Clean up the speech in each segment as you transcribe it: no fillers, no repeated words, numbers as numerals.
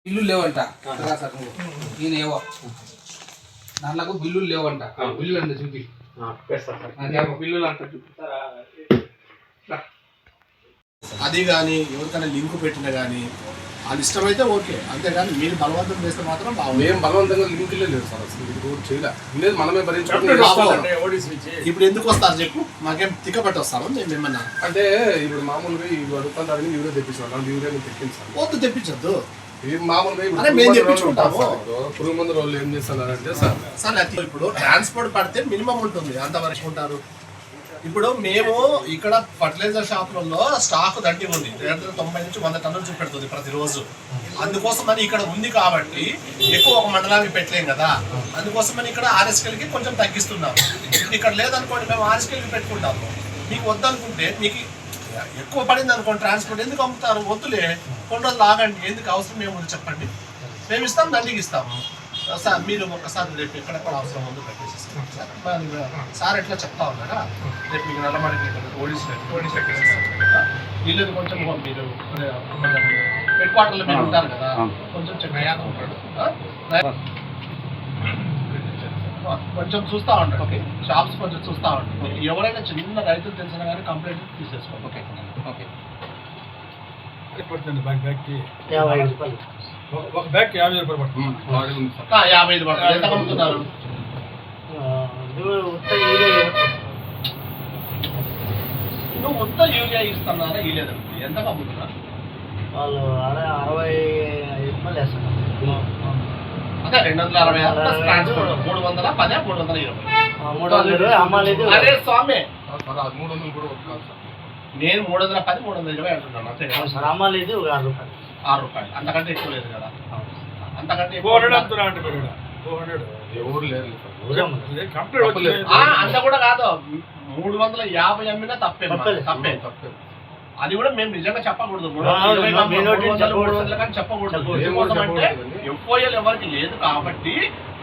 బిల్లులు లేవంట ఈయన ఏవో దాంట్లో బిల్లులు లేవంట. బిల్లులు అంటే చూపి బిల్లులు అంట చూపిస్తారా? అది కానీ ఎవరికైనా లింక్ పెట్టినా కానీ అది ఇష్టమైతే ఓకే, అంతేగాని మీరు బలవంతం చేస్తే మాత్రం మేము బలవంతంగా లింకులే లేదు సార్, అసలు ఇది కూడా చేయలేదు, మనమే భరించుకుంటాం. ఇప్పుడు ఎందుకు వస్తారు చెప్పు, మాకేం తిక్కబట్టి వస్తాము మేము ఏమన్నా? అంటే ఇప్పుడు మామూలుగా ఇవి అడుగుతారని వీడియో తెప్పించాను, వీడియో తెప్పించాను. వద్దు తెప్పించద్దు, మామూలుగా మేము తెప్పించుకుంటాము. పురుగు మందులు వాళ్ళు ఏం చేస్తున్నారంటే సార్ ఇప్పుడు ట్రాన్స్పోర్ట్ పడితే మినిమం ఉంటుంది, అంతవరకు ఉంటారు. ఇప్పుడు మేము ఇక్కడ ఫర్టిలైజర్ షాపులలో స్టాక్ దండి ఉంది, 90 నుంచి 100 టన్నులు చూపెడుతుంది ప్రతిరోజు. అందుకోసమని ఇక్కడ ఉంది కాబట్టి ఎక్కువ ఒక మండలానికి పెట్టలేం కదా, అందుకోసమని ఇక్కడ ఆర్ఎస్కెల్కి కొంచెం తగ్గిస్తున్నాము. ఇప్పుడు ఇక్కడ లేదనుకోండి మేము ఆర్ఎస్కెల్కి పెట్టుకుంటాము. మీకు వద్దనుకుంటే మీకు ఎక్కువ పడింది అనుకోండి ట్రాన్స్పోర్ట్, ఎందుకు అమ్ముతారు? వద్దులే, కొన్ని రోజులు ఆగండి, ఎందుకు అవసరం ఏముంది చెప్పండి, మేము ఇస్తాం, దండికి ఇస్తాము. సార్ మీరు ఒక్కసారి రేపు ఎక్కడెక్కడ అవసరం ఉందో పెట్టేసేస్తాం సార్, ఎట్లా చెప్తా ఉన్నారా? రేపు మీకు నల్లమడికి వీళ్ళది కొంచెం మీరు హెడ్ క్వార్టర్లో మీరు ఉంటారు కదా, కొంచెం కొంచెం చూస్తూ ఉంటాడు. ఓకే, షాప్స్ కొంచెం చూస్తూ ఉంటాడు. ఎవరైనా చిన్న రైతులు తెలిసినా కానీ కంప్లైంట్ తీసేసుకోండి. ఓకే ఓకే, ఒక బ్యాగ్ 50 రూపాయలు పడుతుంది. 55 పడుతుంది. ఎంత అమ్ముతున్నారు? నువ్వు మొత్తం యూరియా ఇస్తున్నారా? ఇవ్వలేదు, ఎంత అమ్ముతున్నారు? వాళ్ళు 65 రూపాయలు వేస్తున్నారు. అదే 260 ట్రాన్స్పోర్ట్ 310 320. 320 అమ్మాలేదు. అరే స్వామి, 300 కూడా కాదు సార్, నేను 310 320 అంటున్నాను అంతే కదా. సార్ అమ్మాలేదు 6 రూపాయలు. 6 రూపాయలు అంతకంటే ఎక్కువ లేదు కదా, అంతకంటే ఎవరు లేదు అంత కూడా కాదు. 350 అమ్మినా తప్పే తప్పే. అది కూడా మేము నిజంగా చెప్పకూడదు, 300 కానీ చెప్పకూడదు. ఏమోసమంటే ఎఫ్ఓఎల్ ఎవరికి లేదు కాబట్టి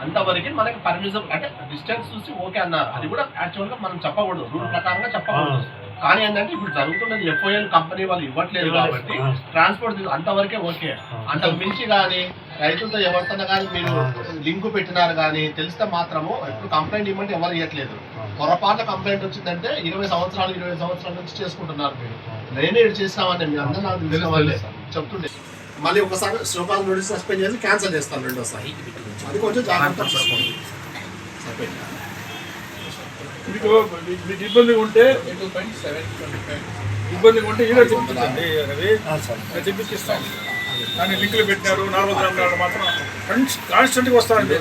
అంతవరకు మనకి పర్మిషన్, అంటే డిస్టెన్స్ చూసి ఓకే అన్నారు. అది కూడా యాక్చువల్గా మనం చెప్పకూడదు, రూల్ ప్రకారంగా చెప్పకూడదు. కానీ ఏంటంటే ఇప్పుడు జరుగుతున్నది ఎఫ్ఓఎల్ కంపెనీ వాళ్ళు ఇవ్వట్లేదు కాబట్టి ట్రాన్స్పోర్ట్ అంతవరకే ఓకే. అంతకు మించి కానీ రైతులతో ఎవరితో కానీ మీరు లింకు పెట్టినారు కానీ తెలిస్తే మాత్రము ఇప్పుడు కంప్లైంట్ ఇవ్వమంటే ఎవరు ఇవ్వట్లేదు. పొరపాట్ల కంప్లైంట్ వచ్చిందంటే 20 సంవత్సరాల నుంచి చేసుకుంటున్నారు. మీరు నేనే చేస్తామని మీ అందరూ నాకు తెలిసిన వాళ్ళే చెప్తుండే. మళ్ళీ ఒకసారి శివపాల్ నోటీస్ సస్పెండ్ చేసి క్యాన్సిల్ చేస్తాను రెండోసారి, అది కొంచెం జాగ్రత్త చేసుకోండి. మీకు ఇబ్బందిగా ఉంటే ఈరోజు చెప్తుందండి రవి, చెప్పించిస్తాం. కానీ లింకులు పెట్టినారు 400 గ్రాములు మాత్రం కాన్స్టెంట్గా వస్తారండి.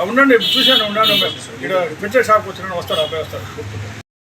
ఉండండి, చూశాను, ఉన్నాను. ఇక్కడ పెన్షన్ షాప్కి వచ్చిన వస్తాడు, అబ్బాయి వస్తాడు.